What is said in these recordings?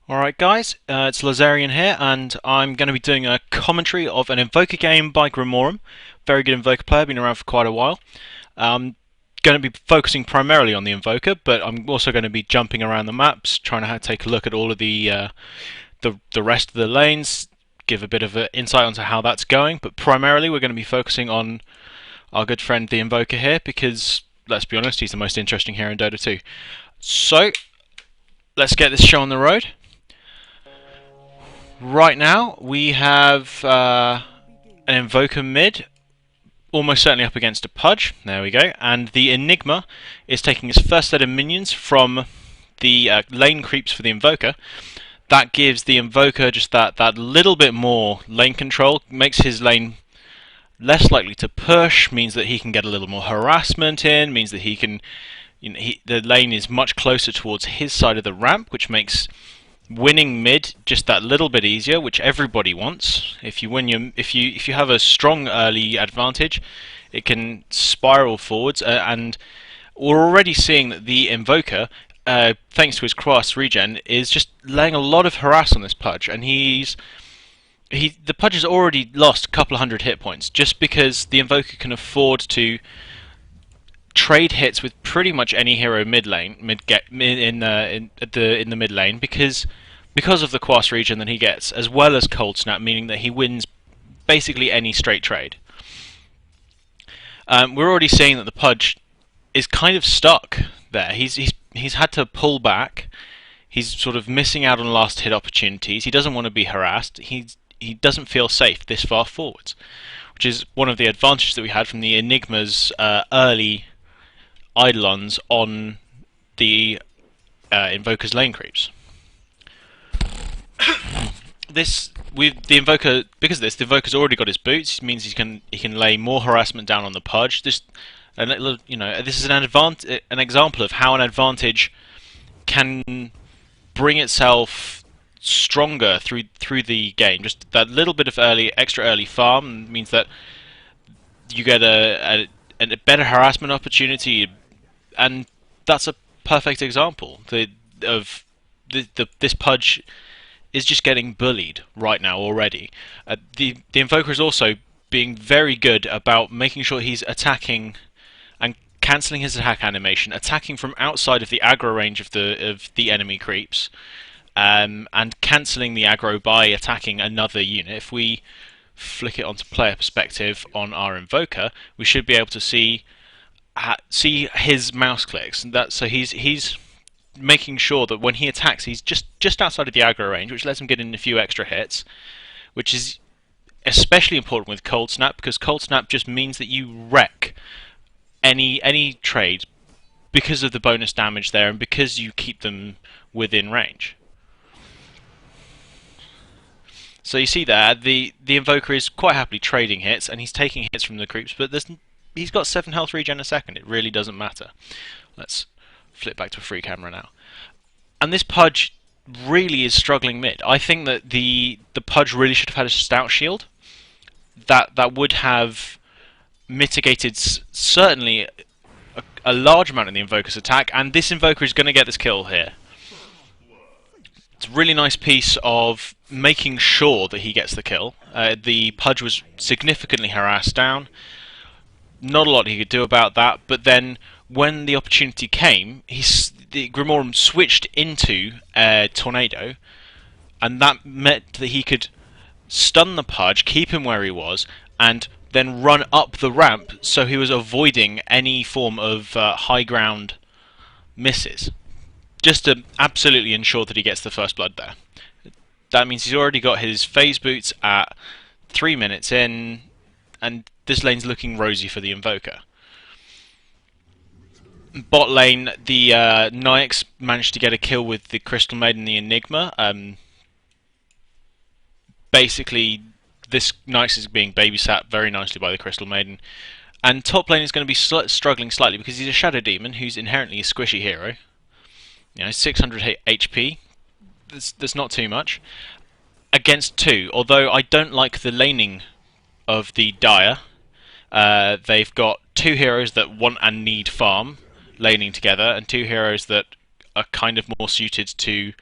Alright guys, it's Lozarian here, and I'm going to be doing a commentary of an Invoker game by Grimorum. Very good Invoker player, been around for quite a while. Going to be focusing primarily on the Invoker, but I'm also going to be jumping around the maps, trying to take a look at all of the rest of the lanes, give a bit of an insight onto how that's going, but primarily we're going to be focusing on our good friend the Invoker here, because, let's be honest, he's the most interesting hero in Dota 2. So, let's get this show on the road. Right now, we have an Invoker mid, almost certainly up against a Pudge. There we go. And the Enigma is taking his first set of minions from the lane creeps for the Invoker. That gives the Invoker just that little bit more lane control, makes his lane less likely to push, means that he can get a little more harassment in, means that he can... the lane is much closer towards his side of the ramp, which makes winning mid just that little bit easier, which everybody wants. If you have a strong early advantage, it can spiral forwards, and we're already seeing that the Invoker, thanks to his cross regen, is just laying a lot of harass on this Pudge, and the Pudge has already lost a couple of hundred hit points just because the Invoker can afford to trade hits with pretty much any hero in the mid lane because of the Quas regen that he gets, as well as Cold Snap, meaning that he wins basically any straight trade. We're already seeing that the Pudge is kind of stuck there. He's had to pull back. He's sort of missing out on last hit opportunities. He doesn't want to be harassed. He doesn't feel safe this far forwards, which is one of the advantages that we had from the Enigma's early Eidolons on the Invoker's lane creeps. The Invoker's already got his boots. It means he can lay more harassment down on the Pudge. This is an example of how an advantage can bring itself stronger through the game. Just that little bit of extra early farm means that you get a better harassment opportunity, and that's a perfect example. This Pudge is just getting bullied right now already. The Invoker is also being very good about making sure he's attacking and cancelling his attack animation, attacking from outside of the aggro range of the enemy creeps, and cancelling the aggro by attacking another unit. If we flick it onto player perspective on our Invoker, we should be able to see his mouse clicks. So he's making sure that when he attacks, he's just outside of the aggro range, which lets him get in a few extra hits, which is especially important with Cold Snap, because Cold Snap just means that you wreck any trade because of the bonus damage there and because you keep them within range. So you see there, the Invoker is quite happily trading hits, and he's taking hits from the creeps, but he's got 7 health regen a second. It really doesn't matter. Let's flip back to a free camera now. And this Pudge really is struggling mid. I think that the Pudge really should have had a stout shield. That would have mitigated certainly a large amount of the Invoker's attack, and this Invoker is going to get this kill here. It's a really nice piece of making sure that he gets the kill. The Pudge was significantly harassed down. Not a lot he could do about that, but then when the opportunity came, the Grimorum switched into Tornado, and that meant that he could stun the Pudge, keep him where he was, and then run up the ramp, so he was avoiding any form of high ground misses, just to absolutely ensure that he gets the first blood there. That means he's already got his phase boots at 3 minutes in, and this lane's looking rosy for the Invoker. Bot lane, the Nyx managed to get a kill with the Crystal Maiden and the Enigma. Basically, this Nyx is being babysat very nicely by the Crystal Maiden. And top lane is going to be struggling slightly because he's a Shadow Demon who's inherently a squishy hero. 600 HP. That's not too much. Against 2, although I don't like the laning of the Dire. They've got 2 heroes that want and need farm laning together, and 2 heroes that are kind of more suited to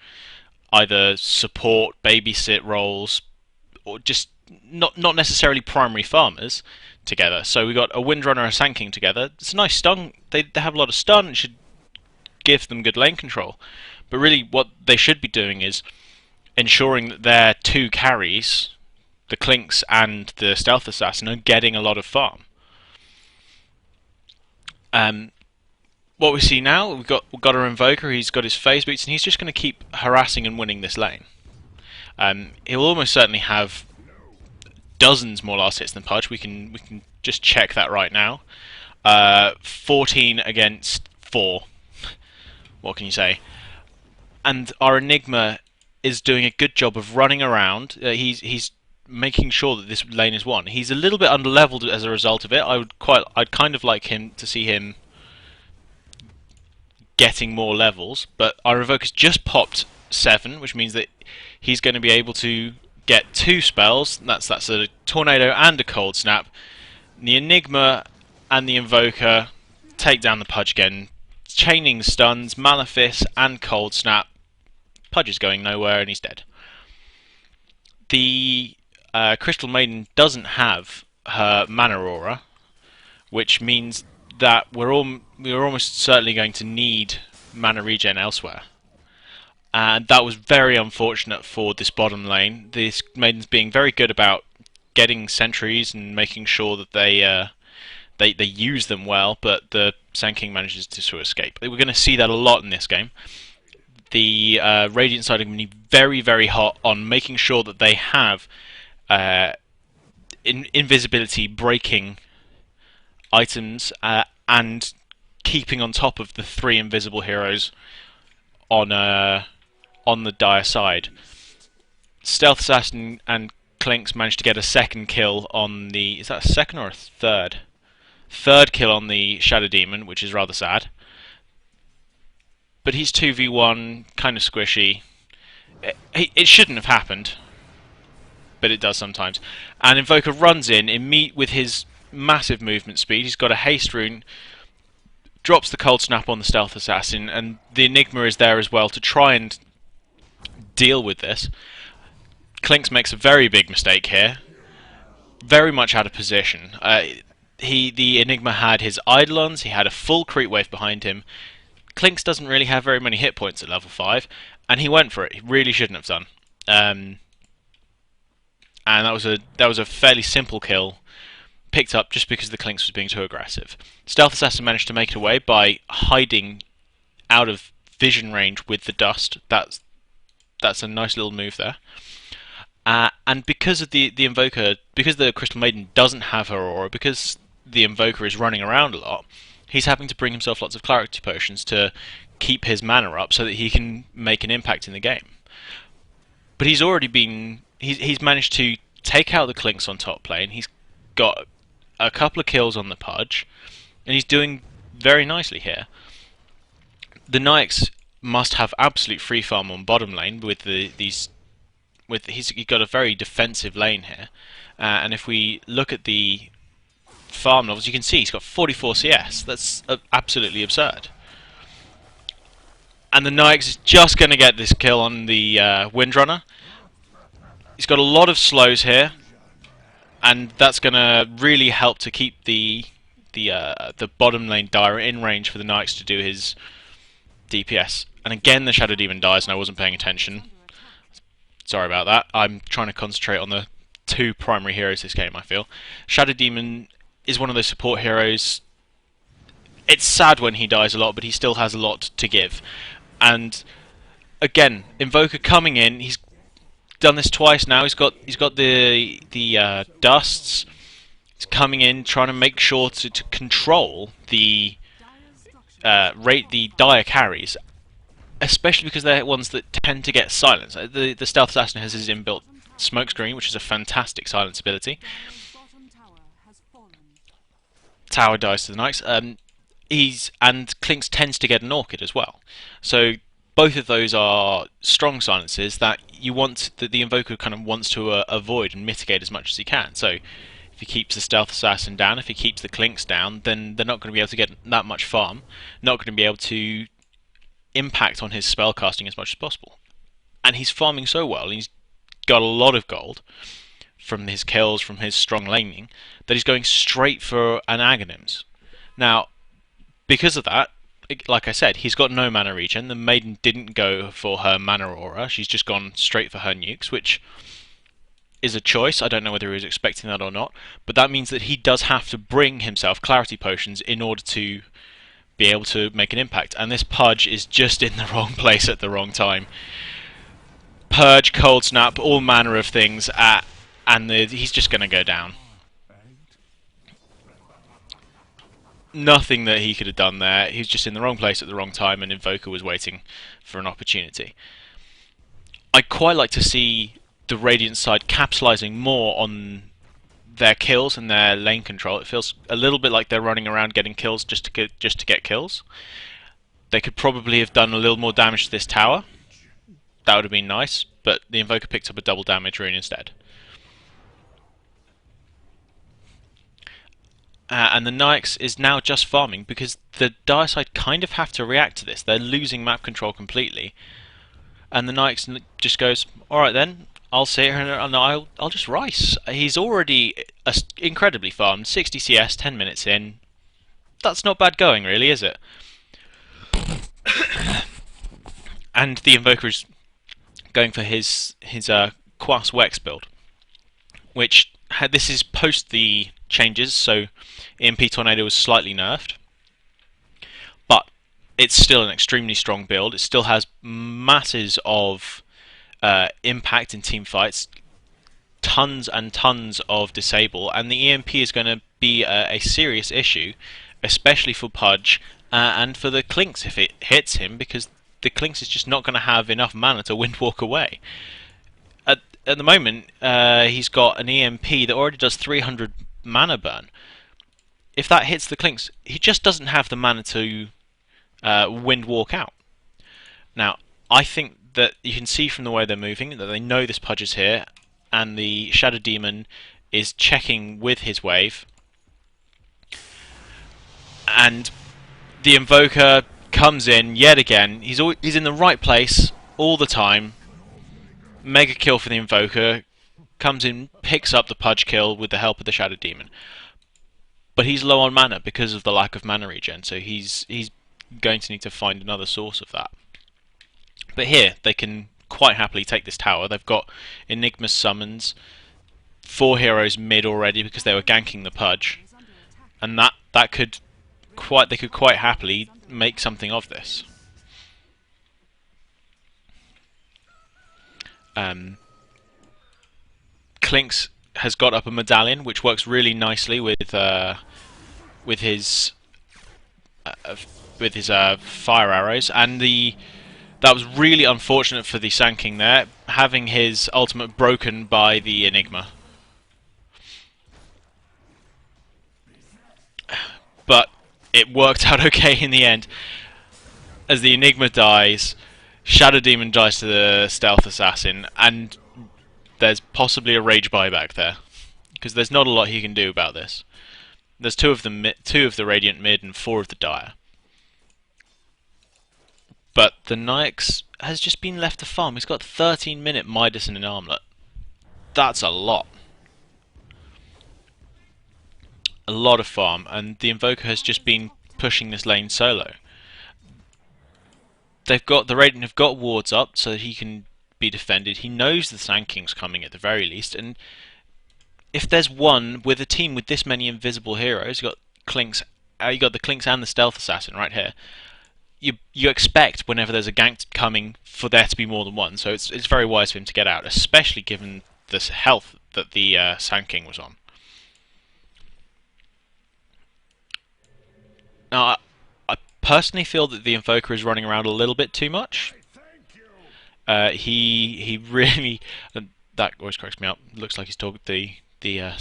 either support, babysit roles, or just not necessarily primary farmers together. So we got a Windrunner, a Sand King together. It's a nice stun. They have a lot of stun. It should give them good lane control. But really, what they should be doing is ensuring that their two carries, the Clinks and the Stealth Assassin, are getting a lot of farm. What we see now, we've got our Invoker. He's got his phase boots, and he's just going to keep harassing and winning this lane. He'll almost certainly have dozens more last hits than Pudge. We can just check that right now. 14 against 4. What can you say? And our Enigma is doing a good job of running around. He's making sure that this lane is won. He's a little bit underleveled as a result of it. I'd kind of like him to see him getting more levels, but our Invoker's just popped 7, which means that he's going to be able to get 2 spells. That's a Tornado and a Cold Snap. The Enigma and the Invoker take down the Pudge again, chaining stuns, Malefice and Cold Snap. Pudge is going nowhere and he's dead. The Crystal Maiden doesn't have her Mana Aura, which means that we're almost certainly going to need mana regen elsewhere. And that was very unfortunate for this bottom lane. This Maiden's being very good about getting sentries and making sure that they use them well, but the Sand King manages to escape. We're going to see that a lot in this game. The Radiant side are going to be very, very hot on making sure that they have invisibility breaking items and keeping on top of the 3 invisible heroes on the dire side. Stealth Assassin and Clinks managed to get a second kill on the... Is that a second or a third? Third kill on the Shadow Demon, which is rather sad. But he's 2v1, kind of squishy. It shouldn't have happened, but it does sometimes. And Invoker runs in with his massive movement speed. He's got a haste rune, drops the Cold Snap on the Stealth Assassin, and the Enigma is there as well to try and deal with this. Clinks makes a very big mistake here, very much out of position. The Enigma had his Eidolons, he had a full creep wave behind him. Clinks doesn't really have very many hit points at level 5, and he went for it. He really shouldn't have done. And that was a fairly simple kill, picked up just because the Clinks was being too aggressive. Stealth Assassin managed to make it away by hiding out of vision range with the dust. That's a nice little move there. And because of the Invoker, because the Crystal Maiden doesn't have her aura, because the Invoker is running around a lot, he's having to bring himself lots of clarity potions to keep his mana up so that he can make an impact in the game. But he's managed to take out the Clinks on top lane. He's got a couple of kills on the Pudge, and he's doing very nicely here. The Nyx must have absolute free farm on bottom lane with he's got a very defensive lane here, and if we look at the farm levels, you can see he's got 44 CS. That's absolutely absurd. And the Nyx is just going to get this kill on the Windrunner. He's got a lot of slows here, and that's going to really help to keep the bottom lane dire in range for the Nyx to do his DPS. And again, the Shadow Demon dies, and I wasn't paying attention. Sorry about that. I'm trying to concentrate on the 2 primary heroes this game, I feel. Shadow Demon is one of those support heroes. It's sad when he dies a lot, but he still has a lot to give. And again, Invoker coming in, he's done this twice now. He's got the dusts. He's coming in, trying to make sure to control the dire carries, especially because they're ones that tend to get silenced. The Stealth Assassin has his inbuilt smokescreen, which is a fantastic silence ability. Tower dies to the Knights. And Clinks tends to get an Orchid as well. So both of those are strong silences that the Invoker kind of wants to avoid and mitigate as much as he can. So if he keeps the Stealth Assassin down, if he keeps the Clinks down, then they're not going to be able to get that much farm, not going to be able to impact on his spellcasting as much as possible. and he's farming so well, and he's got a lot of gold from his kills, from his strong laning, that he's going straight for an Aghanims. Now, because of that, like I said, he's got no mana regen. The Maiden didn't go for her mana aura. She's just gone straight for her nukes, which is a choice. I don't know whether he was expecting that or not, but that means that he does have to bring himself clarity potions in order to be able to make an impact. And this Pudge is just in the wrong place at the wrong time. Purge, Cold Snap, all manner of things, and he's just going to go down. Nothing that he could have done there. He was just in the wrong place at the wrong time, and Invoker was waiting for an opportunity. I'd quite like to see the Radiant side capitalising more on their kills and their lane control. It feels a little bit like they're running around getting kills just to get kills. They could probably have done a little more damage to this tower. That would have been nice, but the Invoker picked up a double damage rune instead. And the Nyx is now just farming because the Dire side kind of have to react to this. They're losing map control completely. And the Nyx just goes, alright then, I'll sit here and I'll just rice. He's already incredibly farmed, 60 CS, 10 minutes in. That's not bad going really, is it? And the Invoker is going for his Quas Wex build, which this is post the changes, so EMP Tornado was slightly nerfed, but it's still an extremely strong build. It still has masses of impact in team fights, tons and tons of disable, and the EMP is going to be a serious issue, especially for Pudge and for the Clinks if it hits him, because the Clinks is just not going to have enough mana to Windwalk away. At the moment, he's got an EMP that already does 300 mana burn. If that hits the Clinks, he just doesn't have the mana to Windwalk out. Now, I think that you can see from the way they're moving that they know this Pudge is here, and the Shadow Demon is checking with his wave. And the Invoker comes in yet again. He's in the right place all the time. Mega kill for the Invoker. Comes in, picks up the Pudge kill with the help of the Shadow Demon. But he's low on mana because of the lack of mana regen, so he's going to need to find another source of that. But here, they can quite happily take this tower. They've got Enigma summons, 4 heroes mid already because they were ganking the Pudge, and they could quite happily make something of this. Clinks has got up a medallion which works really nicely with his fire arrows, and that was really unfortunate for the Sand King there, having his ultimate broken by the Enigma. But it worked out okay in the end. As the Enigma dies, Shadow Demon dies to the Stealth Assassin, and there's possibly a rage buyback there, because there's not a lot he can do about this. There's 2 of the Radiant mid and 4 of the Dire. But the Nyx has just been left to farm. He's got 13-minute Midas and an Armlet. That's a lot. A lot of farm, and the Invoker has just been pushing this lane solo. The Radiant have got wards up so that he can be defended. He knows the Sand King's coming at the very least, and if there's one with a team with this many invisible heroes, you got the Clinks and the Stealth Assassin right here. You expect whenever there's a gank coming for there to be more than one, so it's very wise for him to get out, especially given the health that the Sand King was on. Now, I personally feel that the Invoker is running around a little bit too much. He really, that always cracks me up. Looks like he's talking the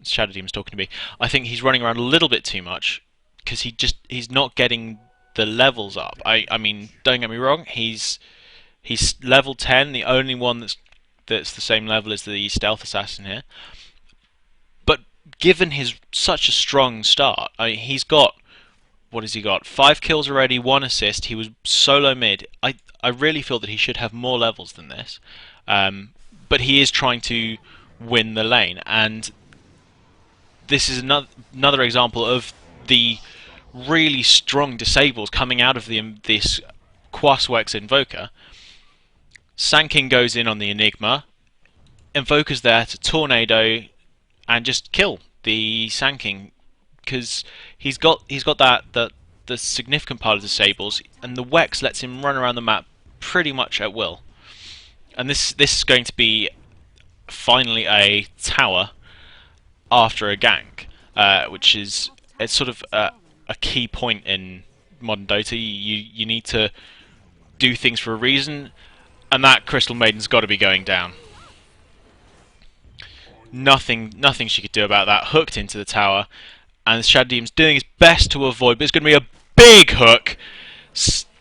Shadow Demon's talking to me. I think he's running around a little bit too much because he's not getting the levels up. I mean, don't get me wrong. He's level 10, the only one that's the same level as the Stealth Assassin here. But given such a strong start, I mean, he's got, what has he got? 5 kills already, 1 assist. He was solo mid. I really feel that he should have more levels than this. But he is trying to win the lane, and this is another example of the really strong disables coming out of this Quaswex Invoker. Sanking goes in on the Enigma. Invoker's there to tornado and just kill the Sanking, because he's got the significant part of disables, and the Wex lets him run around the map pretty much at will. And this is going to be finally a tower after a gank, which is it's sort of a key point in modern Dota. You need to do things for a reason, and that Crystal Maiden's got to be going down. Nothing she could do about that. Hooked into the tower, and Shadow Demon's doing his best to avoid, but it's going to be a big hook.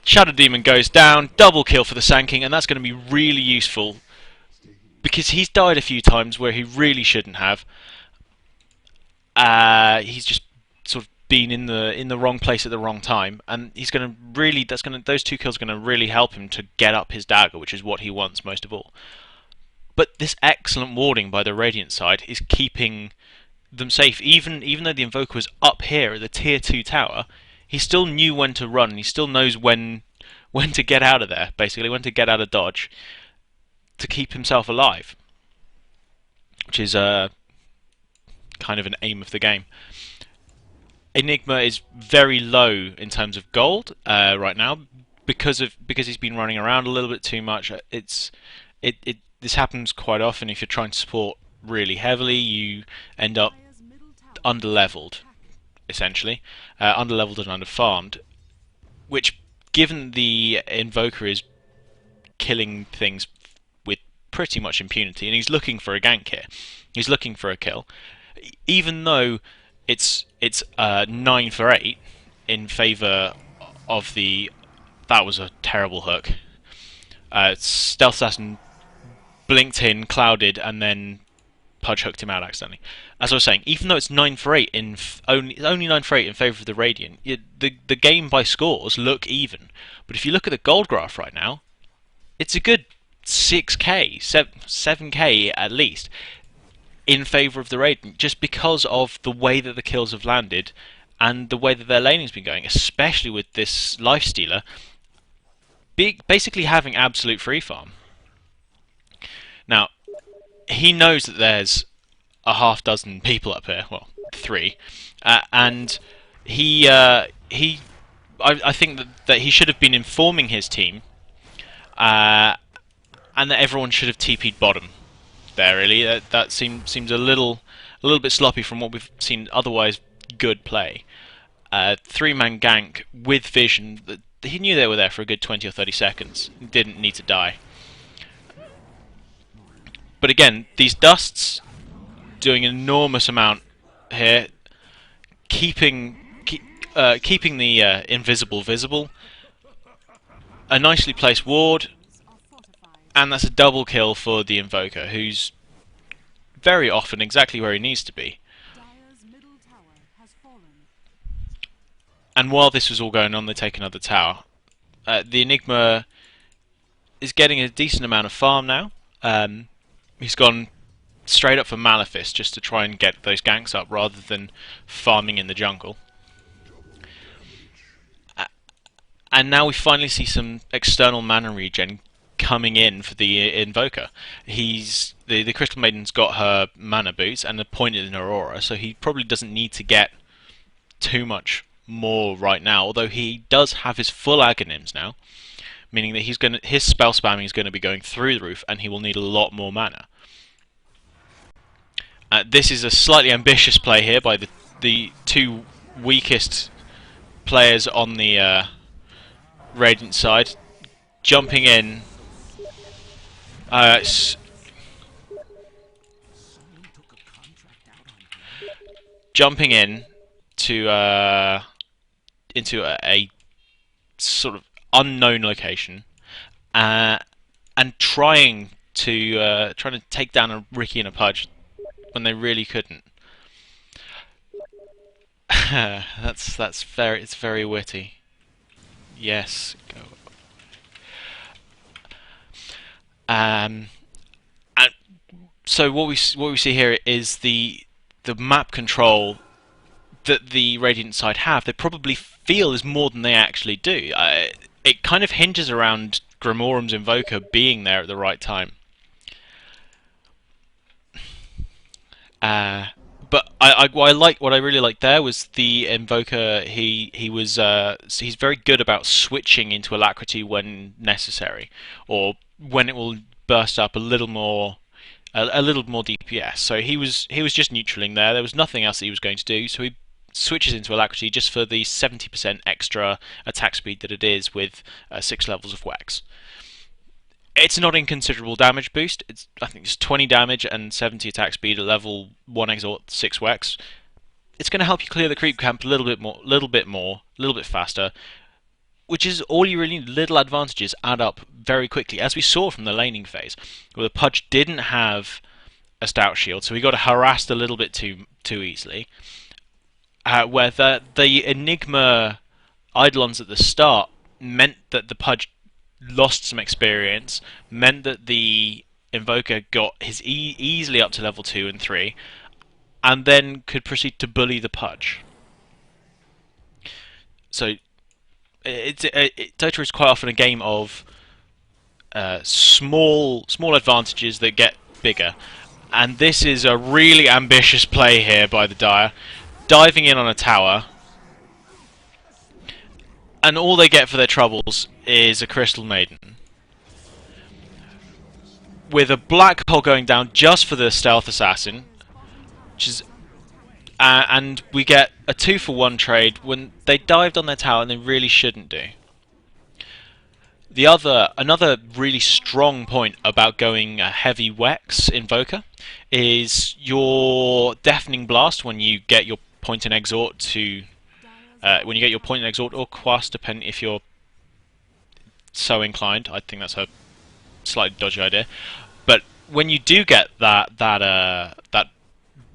Shadow Demon goes down, double kill for the Sanking, and that's going to be really useful because he's died a few times where he really shouldn't have. He's just sort of been in the wrong place at the wrong time, and he's going to really those 2 kills are going to really help him to get up his dagger, which is what he wants most of all. But this excellent warding by the Radiant side is keeping them safe. Even though the Invoker was up here at the tier 2 tower, he still knew when to run. He still knows when to get out of there, basically, when to get out of dodge to keep himself alive, which is kind of an aim of the game. Enigma is very low in terms of gold right now because he's been running around a little bit too much. This happens quite often if you're trying to support really heavily. You end up underleveled, essentially, underleveled and underfarmed, which, given the Invoker is killing things with pretty much impunity, and he's looking for a gank here, he's looking for a kill, even though it's 9 for 8 in favour of the... That was a terrible hook. Stealth Assassin blinked in, clouded, and then Pudge hooked him out accidentally. As I was saying, even though it's 9 for 8 only 9 for 8 in favour of the Radiant, the game by scores look even. But if you look at the gold graph right now, it's a good 6k, 7k at least, in favour of the Radiant, just because of the way that the kills have landed and the way that their laning's been going, especially with this Lifestealer basically having absolute free farm. Now, he knows that there's a half dozen people up here, well, 3, and I think that he should have been informing his team, and that everyone should have TP'd bottom there. Really, that seems a little bit sloppy from what we've seen otherwise good play. 3-man gank with vision. He knew they were there for a good 20 or 30 seconds. Didn't need to die. But again, these dusts doing an enormous amount here, keeping the invisible visible. A nicely placed ward, and that's a double kill for the Invoker, who's very often exactly where he needs to be. And while this was all going on, they take another tower. The Enigma is getting a decent amount of farm now. He's gone straight up for Malefice just to try and get those ganks up rather than farming in the jungle. And now we finally see some external mana regen coming in for the Invoker. The Crystal Maiden's got her mana boots and appointed in Aurora, so he probably doesn't need to get too much more right now, although he does have his full Aghanim's now, meaning that his spell spamming is going to be going through the roof, and he will need a lot more mana. This is a slightly ambitious play here by the 2 weakest players on the Radiant side, jumping in. Jumping in to into a sort of unknown location, and trying to take down a Ricky and a Pudge when they really couldn't. It's very witty. Yes. Go. And so what we see here is the map control that the Radiant side have. They probably feel is more than they actually do. It kind of hinges around Grimorum's Invoker being there at the right time. But what I really liked there was the Invoker. He's very good about switching into Alacrity when necessary, or when it will burst up a little more DPS. So he was just neutraling there. There was nothing else that he was going to do. So he switches into Alacrity just for the 70% extra attack speed that it is with 6 levels of Wax. It's not inconsiderable damage boost. I think it's 20 damage and 70 attack speed at level 1 exalt 6 Wax. It's going to help you clear the creep camp a little bit faster, which is all you really need. Little advantages add up very quickly, as we saw from the laning phase, where the Pudge didn't have a stout shield, so he got harassed a little bit too easily. Where the Enigma Eidolons at the start meant that the Pudge lost some experience, meant that the Invoker got his easily up to level 2 and 3, and then could proceed to bully the Pudge. So Dota is quite often a game of small advantages that get bigger, and this is a really ambitious play here by the Dire, diving in on a tower, and all they get for their troubles is a Crystal Maiden. With a black hole going down just for the Stealth Assassin, which is, and we get a 2-for-1 trade when they dived on their tower and they really shouldn't do. Another really strong point about going a heavy Wex Invoker is your Deafening Blast when you get your point and exhort to or Quast, depending if you're so inclined. I think that's a slightly dodgy idea, but when you do get that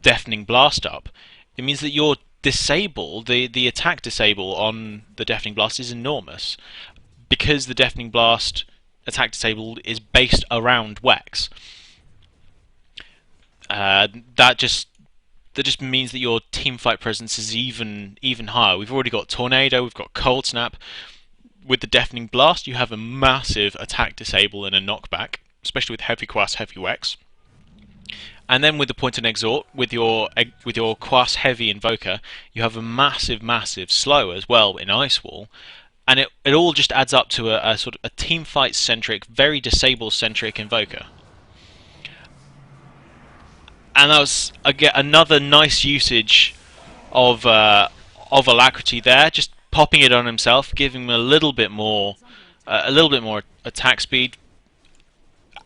Deafening Blast up, it means that your disable, the attack disable on the Deafening Blast is enormous, because the Deafening Blast attack disable is based around Wex. That just means that your teamfight presence is even higher. We've already got Tornado, we've got Cold Snap. With the Deafening Blast, you have a massive attack disable and a knockback, especially with Heavy Quas, Heavy Wex. And then with the Point and Exhort, with your Quas Heavy Invoker, you have a massive slow as well in Ice Wall. And it all just adds up to a sort of a teamfight centric, very disable centric Invoker. And that was again another nice usage of Alacrity there, just popping it on himself, giving him a little bit more attack speed.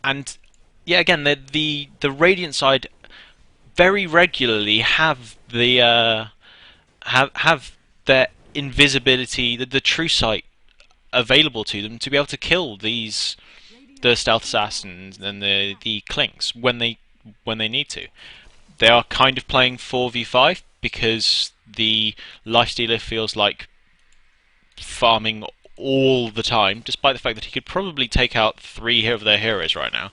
And yeah, again, the Radiant side very regularly have their invisibility, the true sight available to them to be able to kill the Stealth Assassins and the Clinks when they need to. They are kind of playing 4v5 because the Lifestealer feels like farming all the time, despite the fact that he could probably take out 3 of their heroes right now.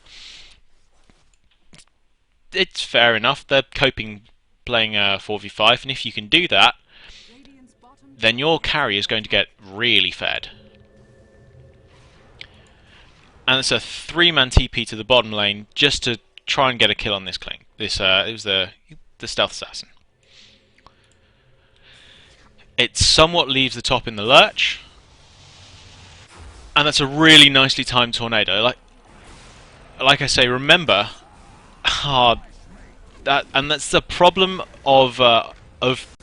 It's fair enough, they're coping playing 4v5, and if you can do that, then your carry is going to get really fed. And it's a 3-man TP to the bottom lane just to try and get a kill on this Clink. It was the Stealth Assassin. It somewhat leaves the top in the lurch, and that's a really nicely timed Tornado. Like I say, remember, that's the problem of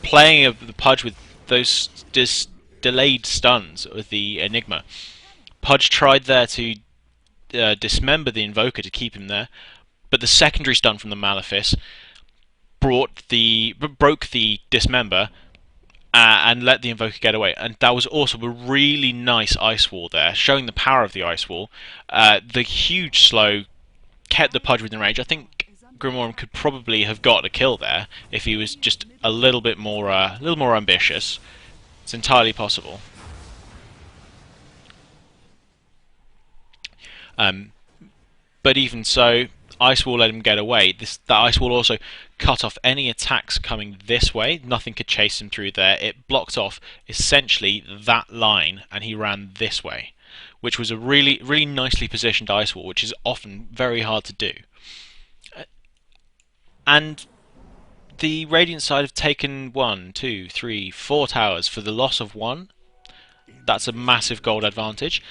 playing the Pudge with those delayed stuns with the Enigma. Pudge tried there to dismember the Invoker to keep him there, but the secondary stun from the Malefice broke the Dismember and let the Invoker get away. And that was also a really nice Ice Wall there, showing the power of the Ice Wall. The huge slow kept the Pudge within range. I think Grimorum could probably have got a kill there if he was just a little more ambitious. It's entirely possible. but even so, Ice Wall let him get away. That Ice Wall also cut off any attacks coming this way. Nothing could chase him through there. It blocked off essentially that line, and he ran this way, which was a really, really nicely positioned Ice Wall, which is often very hard to do. And the Radiant side have taken 1, 2, 3, 4 towers for the loss of 1. That's a massive gold advantage.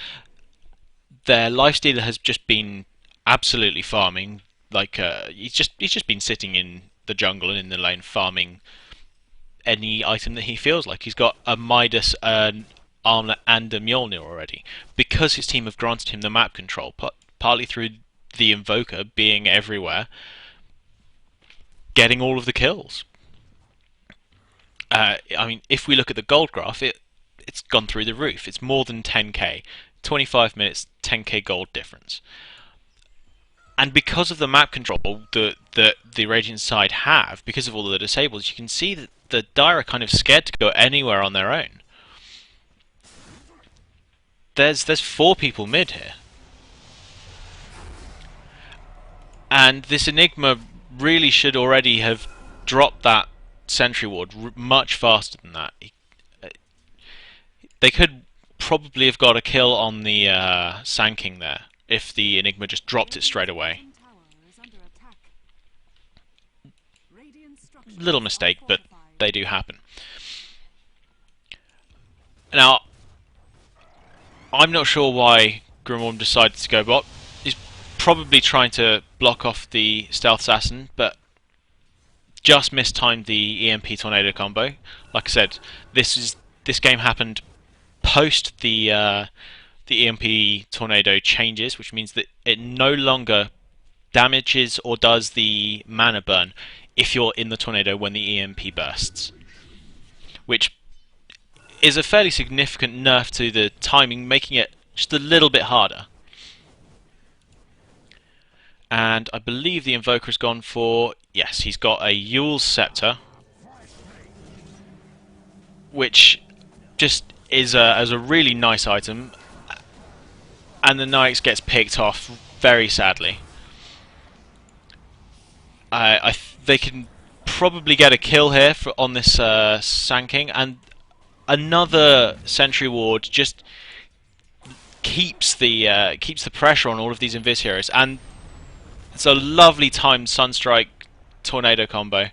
Their Lifestealer has just been absolutely farming. Like he's just been sitting in the jungle and in the lane farming any item that he feels like. He's got a Midas, an Armlet, and a Mjolnir already because his team have granted him the map control, partly through the Invoker being everywhere, getting all of the kills. I mean, if we look at the gold graph, it's gone through the roof. It's more than 10k. 25 minutes, 10k gold difference. And because of the map control that the Radiant side have, because of all of the disables, you can see that the Dire are kind of scared to go anywhere on their own. There's 4 people mid here. And this Enigma really should already have dropped that sentry ward much faster than that. They could probably have got a kill on the Sand King there if the Enigma just dropped it straight away. Little mistake, but they do happen. Now, I'm not sure why Grimorum decided to go bot. He's probably trying to block off the Stealth Assassin, but just mistimed the EMP Tornado combo. Like I said, this game happened post the EMP Tornado changes, which means that it no longer damages or does the mana burn if you're in the tornado when the EMP bursts, which is a fairly significant nerf to the timing, making it just a little bit harder. And I believe the Invoker's gone for... Yes, he's got a Yule's Scepter, which just is a really nice item, and the Nyx gets picked off very sadly. They can probably get a kill here on this Sand King, and another Sentry Ward just keeps the pressure on all of these Invis heroes, and it's a lovely timed Sunstrike Tornado combo.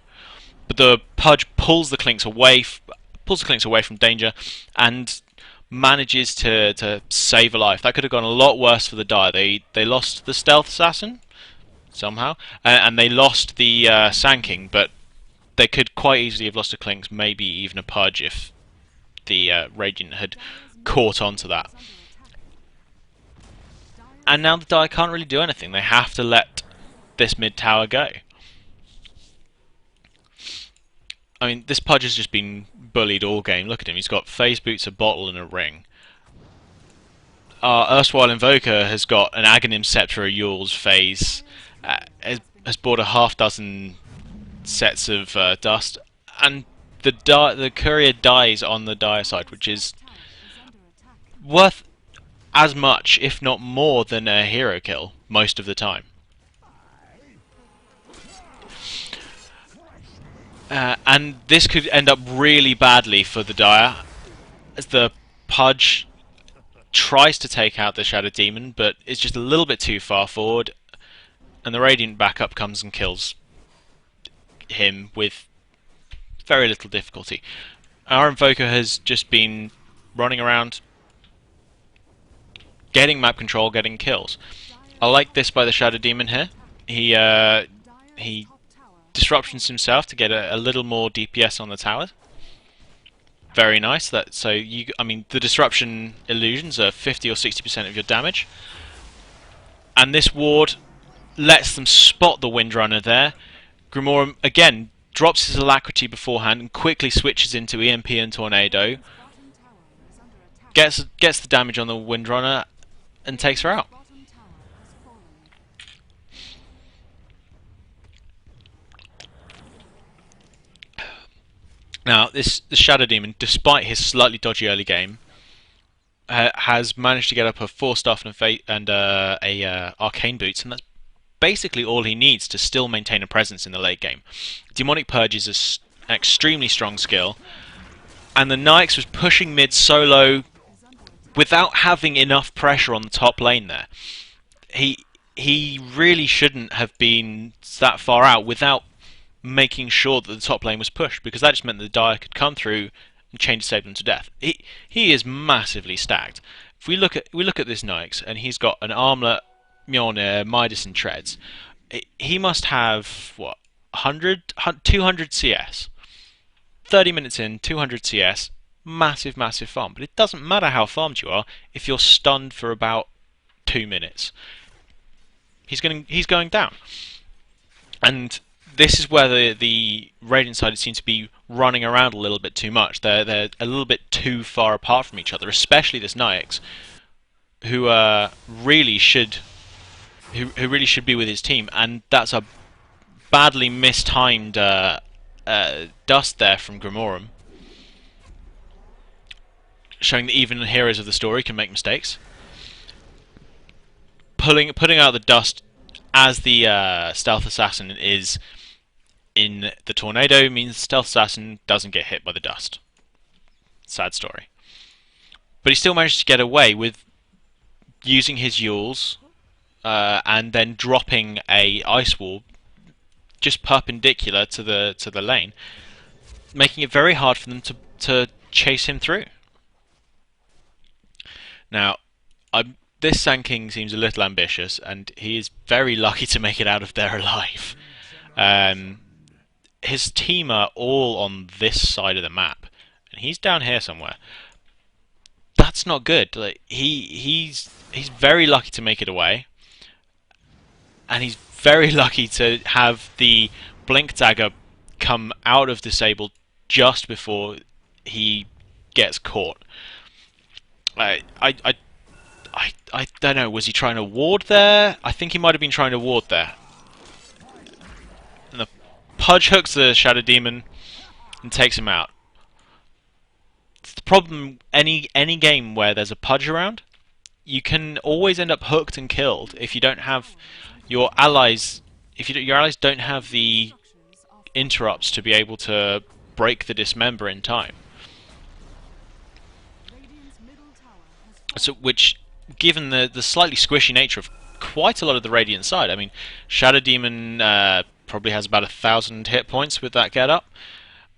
But the Pudge pulls the Clinks away from danger and manages to save a life. That could have gone a lot worse for the Dire. They lost the Stealth Assassin somehow, and they lost the Sand King, but they could quite easily have lost a Clinks, maybe even a Pudge if the Radiant had caught onto that. And now the Dire can't really do anything. They have to let this mid tower go. I mean, this Pudge has just been bullied all game. Look at him. He's got phase boots, a bottle, and a ring. Our erstwhile Invoker has got an Aghanim Scepter, a Yule's phase, has bought a half-dozen sets of dust, and the courier dies on the Dire side, which is worth as much, if not more, than a hero kill most of the time. And this could end up really badly for the Dire, as the Pudge tries to take out the Shadow Demon, but it's just a little bit too far forward, and the Radiant backup comes and kills him with very little difficulty. Our Invoker has just been running around, getting map control, getting kills. I like this by the Shadow Demon here. He disruptions himself to get a little more DPS on the tower. Very nice. I mean, the disruption illusions are 50 or 60% of your damage, and this ward lets them spot the Windrunner there. Grimorum again drops his Alacrity beforehand and quickly switches into EMP and Tornado. Gets the damage on the Windrunner and takes her out. Now, this Shadow Demon, despite his slightly dodgy early game, has managed to get up a 4 staff and a Arcane Boots, and that's basically all he needs to still maintain a presence in the late game. Demonic Purge is an extremely strong skill, and the Nyx was pushing mid solo without having enough pressure on the top lane there. He really shouldn't have been that far out without making sure that the top lane was pushed, because that just meant that the Dire could come through and chain disable them to death. He is massively stacked. If we look at this Nyx, and he's got an Armlet, Mjolnir, Midas, and Treads. He must have what 200 CS. 30 minutes in, 200 CS, massive farm. But it doesn't matter how farmed you are if you're stunned for about 2 minutes. He's going down. And this is where the Radiant side seems to be running around a little bit too much. They're a little bit too far apart from each other, especially this Nyx, who really should be with his team, and that's a badly mistimed dust there from Grimorum, showing that even the heroes of the story can make mistakes. Putting out the dust as the stealth assassin is in the tornado means the stealth assassin doesn't get hit by the dust. Sad story. But he still managed to get away with using his Yules and then dropping a ice wall just perpendicular to the lane, making it very hard for them to chase him through. Now, this Sand King seems a little ambitious, and he is very lucky to make it out of there alive. His team are all on this side of the map, and he's down here somewhere. That's not good. Like, he's very lucky to make it away, and he's very lucky to have the Blink Dagger come out of disable just before he gets caught. I don't know, was he trying to ward there? I think he might have been trying to ward there. And the Pudge hooks the Shadow Demon and takes him out. It's the problem, any game where there's a Pudge around, you can always end up hooked and killed if you don't have your allies. If your allies don't have the interrupts to be able to break the dismember in time. So, which, given the slightly squishy nature of quite a lot of the Radiant side, I mean, Shadow Demon probably has about 1,000 hit points with that get up.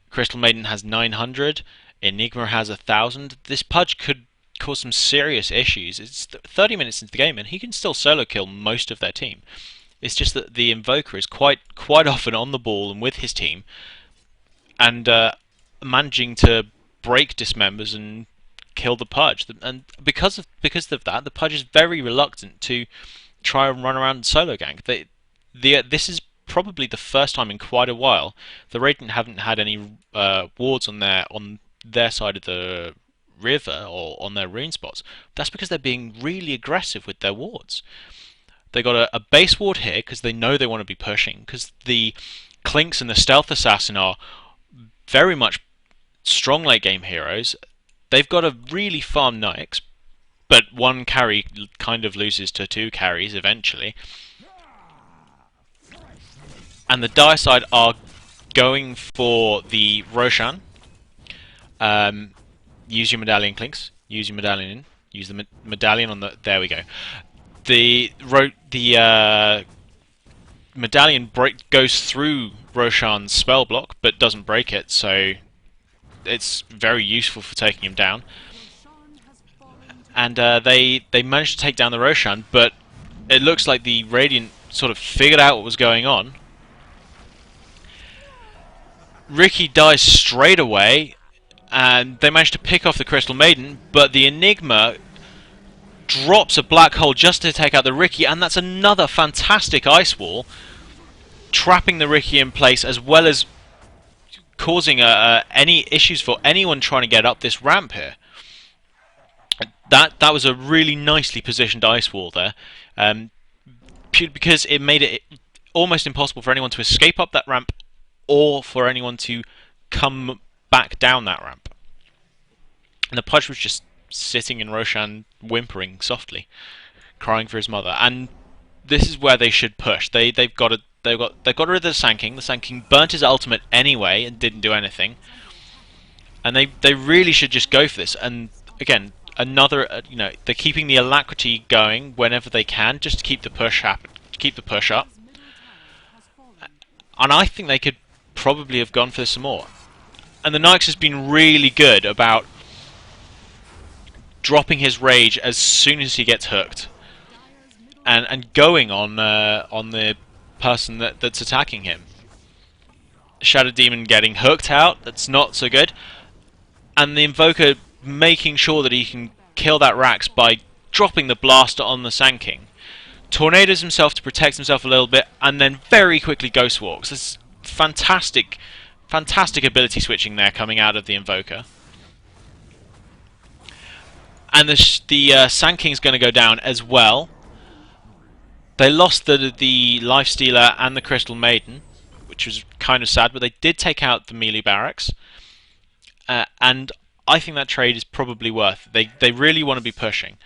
Crystal Maiden has 900. Enigma has 1,000. This Pudge could cause some serious issues. It's 30 minutes into the game, and he can still solo kill most of their team. It's just that the Invoker is quite often on the ball and with his team, and managing to break dismembers and kill the Pudge. And because of that, the Pudge is very reluctant to try and run around and solo gank. This is probably the first time in quite a while the Radiant haven't had any wards on their side of the river or on their rune spots. That's because they're being really aggressive with their wards. They got a base ward here because they know they want to be pushing, because the Clinks and the Stealth Assassin are very much strong late game heroes. They've got a really farm Nyx, but one carry kind of loses to 2 carries eventually. And the Dire side are going for the Roshan. Use your medallion, Clinks. Use your medallion in. Use the medallion on the. There we go. The medallion goes through Roshan's spell block, but doesn't break it, so it's very useful for taking him down. And they managed to take down the Roshan, but it looks like the Radiant sort of figured out what was going on. Ricky dies straight away, and they managed to pick off the Crystal Maiden, but the Enigma drops a black hole just to take out the Ricky, and that's another fantastic ice wall, trapping the Ricky in place, as well as causing any issues for anyone trying to get up this ramp here. That was a really nicely positioned ice wall there, because it made it almost impossible for anyone to escape up that ramp, or for anyone to come back down that ramp. And the Pudge was just sitting in Roshan, whimpering softly, crying for his mother. And this is where they should push. They've got rid of the Sanking. The Sanking burnt his ultimate anyway and didn't do anything. And they really should just go for this. And again, another they're keeping the alacrity going whenever they can, just to keep the push keep the push up. And I think they could probably have gone for this some more. And the Nyx has been really good about dropping his rage as soon as he gets hooked, and going on the person that's attacking him. Shadow Demon getting hooked out, that's not so good. And the Invoker making sure that he can kill that Rax by dropping the blaster on the Sanking. Tornadoes himself to protect himself a little bit, and then very quickly Ghost Walks. This fantastic ability switching there coming out of the Invoker. And the Sand King's going to go down as well. They lost the Life Stealer and the Crystal Maiden, which was kind of sad, but they did take out the melee barracks. And I think that trade is probably worth it. They really want to be pushing.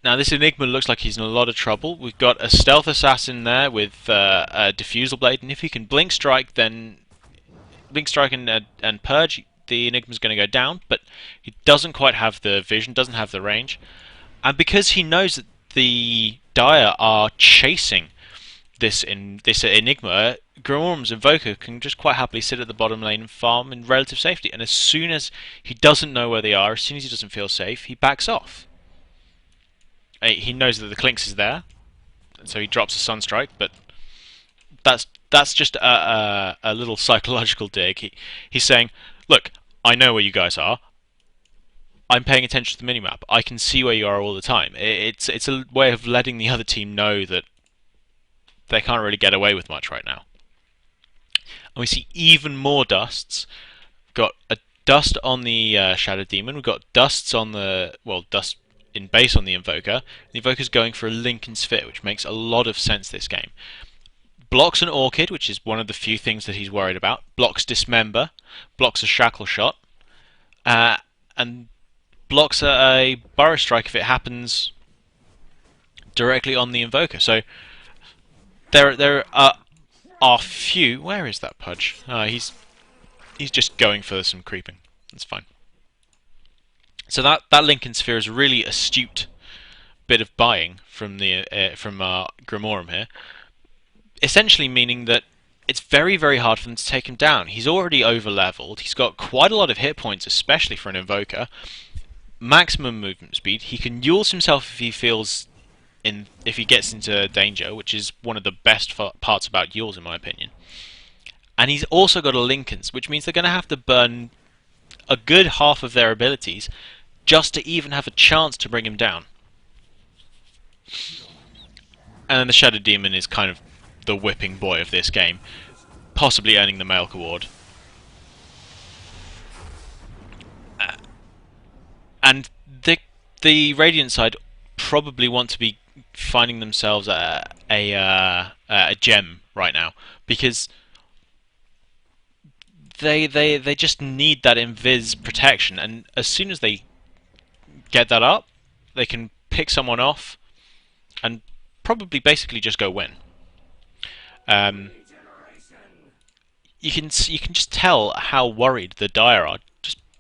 Now this Enigma looks like he's in a lot of trouble. We've got a Stealth Assassin there with a Diffusal Blade, and if he can Blink Strike, then Blink Strike and Purge, the Enigma's going to go down, but he doesn't quite have the vision, doesn't have the range. And because he knows that the Dire are chasing this Enigma, Grimorum's Invoker can just quite happily sit at the bottom lane and farm in relative safety. And as soon as he doesn't know where they are, as soon as he doesn't feel safe, he backs off. He knows that the Clinks is there, so he drops a Sunstrike, but that's just a little psychological dig. He's saying, look, I know where you guys are. I'm paying attention to the minimap. I can see where you are all the time. It's a way of letting the other team know that they can't really get away with much right now. And we see even more dusts. Got a dust on the Shadow Demon. We've got dusts on the dust in base on the Invoker. The Invoker's going for a Lincoln Sphere, which makes a lot of sense this game. Blocks an Orchid, which is one of the few things that he's worried about. Blocks Dismember. Blocks a Shackle Shot. And blocks a Burrow Strike if it happens directly on the Invoker. So there are few. Where is that Pudge? He's just going for some creeping. That's fine. So that Lincoln Sphere is a really astute bit of buying from Grimorum here. Essentially meaning that it's very, very hard for them to take him down. He's already over-leveled. He's got quite a lot of hit points, especially for an Invoker. Maximum movement speed. He can Yules himself if he if he gets into danger, which is one of the best parts about Yules, in my opinion. And he's also got a Lincoln's, which means they're going to have to burn a good half of their abilities just to even have a chance to bring him down. And then the Shadow Demon is kind of the whipping boy of this game, possibly earning the Melk Award. And the Radiant side probably want to be finding themselves a gem right now, because they just need that invis protection, and as soon as they get that up, they can pick someone off and probably basically just go win. You can just tell how worried the Dire are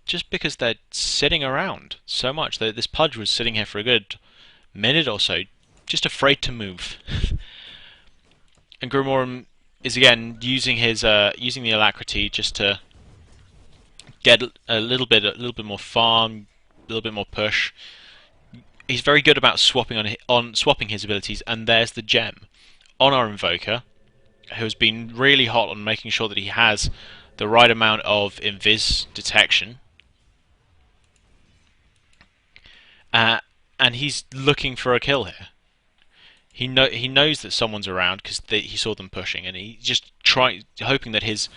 just because they're sitting around so much. This Pudge was sitting here for a good minute or so, just afraid to move. And Grimorum is again using the alacrity just to get a little bit more farm, a little bit more push. He's very good about swapping his abilities, and there's the gem on our Invoker, who's been really hot on making sure that he has the right amount of invis detection. And he's looking for a kill here. He knows that someone's around because he saw them pushing, and he's just hoping that his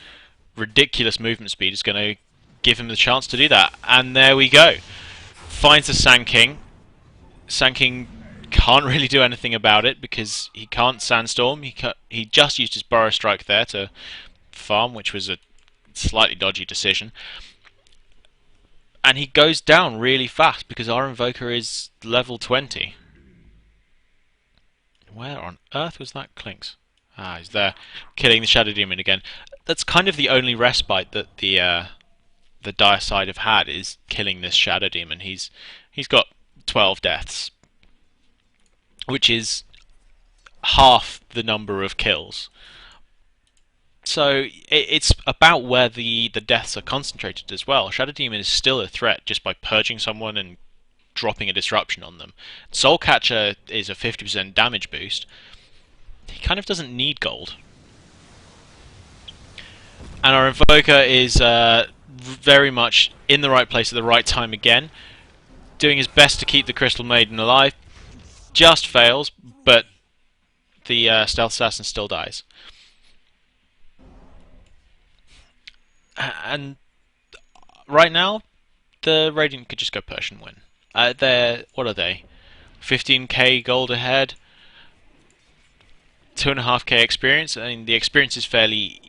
ridiculous movement speed is going to give him the chance to do that. And there we go. Finds the Sand King. Sand King can't really do anything about it because he can't Sandstorm. He just used his Burrow Strike there to farm, which was a slightly dodgy decision. And he goes down really fast because our Invoker is level 20. Where on earth was that Clinks? Ah, he's there, killing the Shadow Demon again. That's kind of the only respite that the dire side have had, is killing this Shadow Demon. He's got 12 deaths, which is half the number of kills. So it's about where the deaths are concentrated as well. Shadow Demon is still a threat just by purging someone and dropping a disruption on them. Soul Catcher is a 50% damage boost. He kind of doesn't need gold. And our Invoker is very much in the right place at the right time again, doing his best to keep the Crystal Maiden alive. Just fails, but the Stealth Assassin still dies. And right now, the Radiant could just go Persian win. What are they? 15k gold ahead, 2.5k experience. I mean, the experience is fairly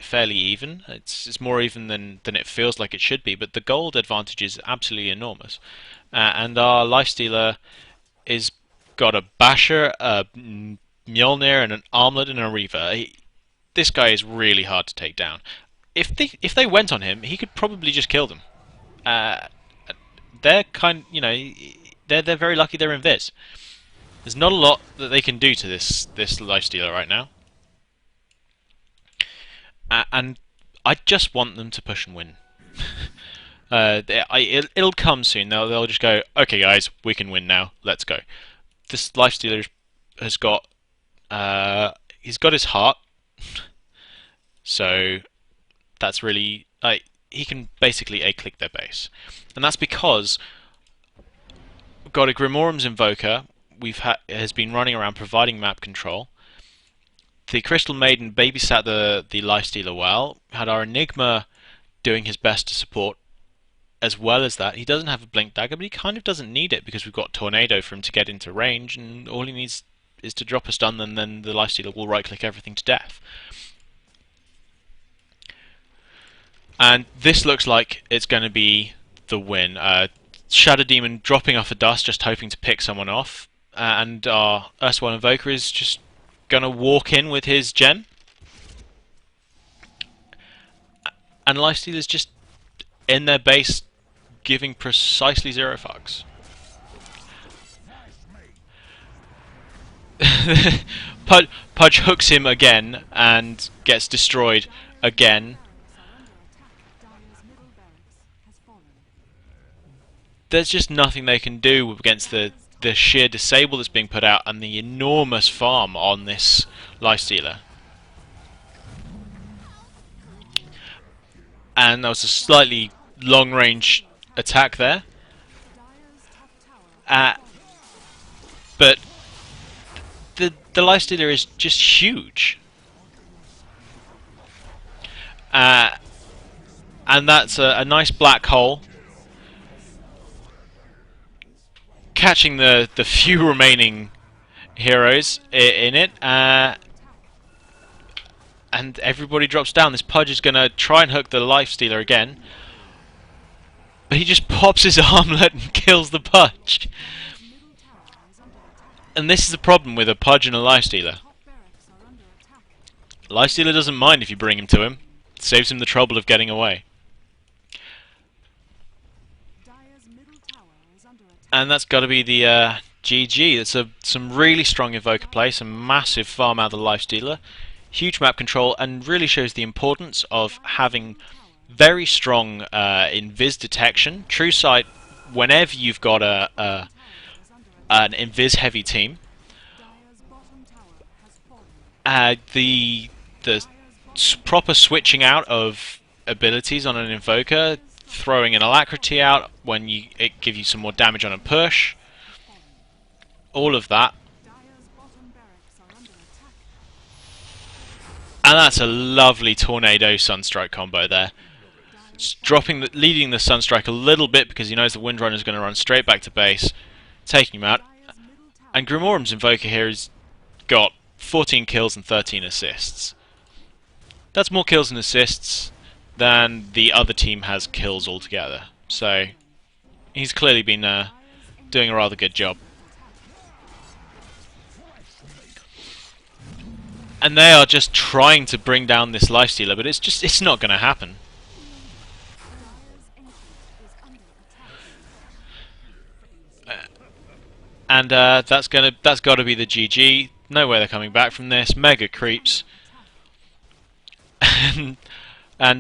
even. It's more even than it feels like it should be, but the gold advantage is absolutely enormous. And our Lifestealer is got a Basher, a Mjolnir, and an Armlet and a Reaver. This guy is really hard to take down. If they went on him, he could probably just kill them. They're they're very lucky they're invis. There's not a lot that they can do to this Lifestealer right now. And I just want them to push and win. It'll come soon. They'll just go, okay guys, we can win now. Let's go. This Lifestealer has got he's got his heart, so that's really he can basically a-click their base, and that's because we've got a Grimorum's Invoker. Has been running around providing map control. The Crystal Maiden babysat the Lifestealer well. Had our Enigma doing his best to support. As well as that, he doesn't have a Blink Dagger, but he kind of doesn't need it because we've got Tornado for him to get into range, and all he needs is to drop a stun, and then the Lifestealer will right-click everything to death. And this looks like it's going to be the win. Shadow Demon dropping off a dust, just hoping to pick someone off, and our erstwhile Invoker is just going to walk in with his gem. And Lifestealer's just in their base, giving precisely 0 fucks. Pudge hooks him again and gets destroyed again. There's just nothing they can do against the sheer disable that's being put out and the enormous farm on this Lifestealer. And there was a slightly long-range attack there. But the Lifestealer is just huge. And that's a nice black hole. Catching the few remaining heroes in it. And everybody drops down. This Pudge is going to try and hook the Lifestealer again. But he just pops his armlet and kills the Pudge. And this is the problem with a Pudge and a Lifestealer. Lifestealer doesn't mind if you bring him to him. It saves him the trouble of getting away. And that's got to be the GG. It's some really strong Invoker play, some massive farm out of the Lifestealer, huge map control, and really shows the importance of having very strong invis detection. True sight whenever you've got an invis heavy team. The proper switching out of abilities on an Invoker, throwing an Alacrity out when it gives you some more damage on a push. All of that. And that's a lovely Tornado Sunstrike combo there. Just leading the Sunstrike a little bit because he knows the Windrunner is going to run straight back to base, taking him out. And Grimorum's Invoker here has got 14 kills and 13 assists. That's more kills and assists than the other team has kills altogether. So he's clearly been doing a rather good job. And they are just trying to bring down this lifestealer, but it's not going to happen. And that's got to be the GG. No way they're coming back from this. Mega creeps, and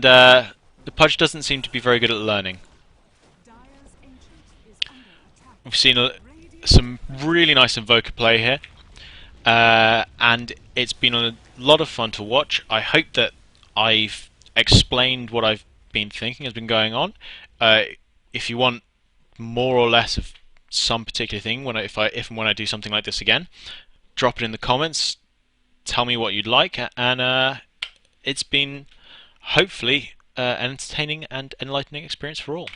the Pudge doesn't seem to be very good at learning. We've seen some really nice Invoker play here, and it's been a lot of fun to watch. I hope that I've explained what I've been thinking has been going on. If you want more or less of some particular thing if and when I do something like this again, drop it in the comments. Tell me what you'd like, and it's been hopefully an entertaining and enlightening experience for all.